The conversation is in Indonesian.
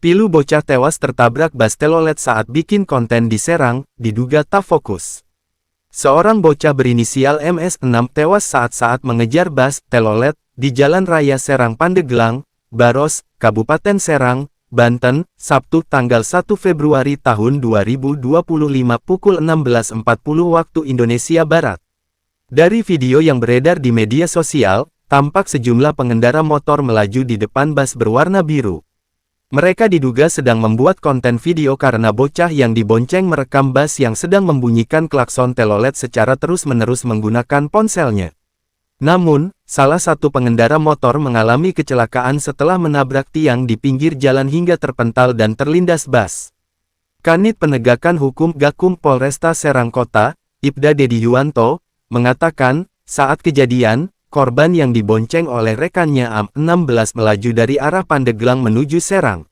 Pilu bocah tewas tertabrak bus telolet saat bikin konten di Serang, diduga tak fokus. Seorang bocah berinisial MS6 tewas saat mengejar bus telolet di Jalan Raya Serang Pandeglang, Baros, Kabupaten Serang, Banten, Sabtu tanggal 1 Februari tahun 2025 pukul 16.40 waktu Indonesia Barat. Dari video yang beredar di media sosial, tampak sejumlah pengendara motor melaju di depan bus berwarna biru. Mereka diduga sedang membuat konten video karena bocah yang dibonceng merekam bus yang sedang membunyikan klakson telolet secara terus-menerus menggunakan ponselnya. Namun, salah satu pengendara motor mengalami kecelakaan setelah menabrak tiang di pinggir jalan hingga terpental dan terlindas bus. Kanit Penegakan Hukum Gakum Polresta Serang Kota, Ibda Dedi Yuwanto, mengatakan, saat kejadian, korban yang dibonceng oleh rekannya AM16 melaju dari arah Pandeglang menuju Serang.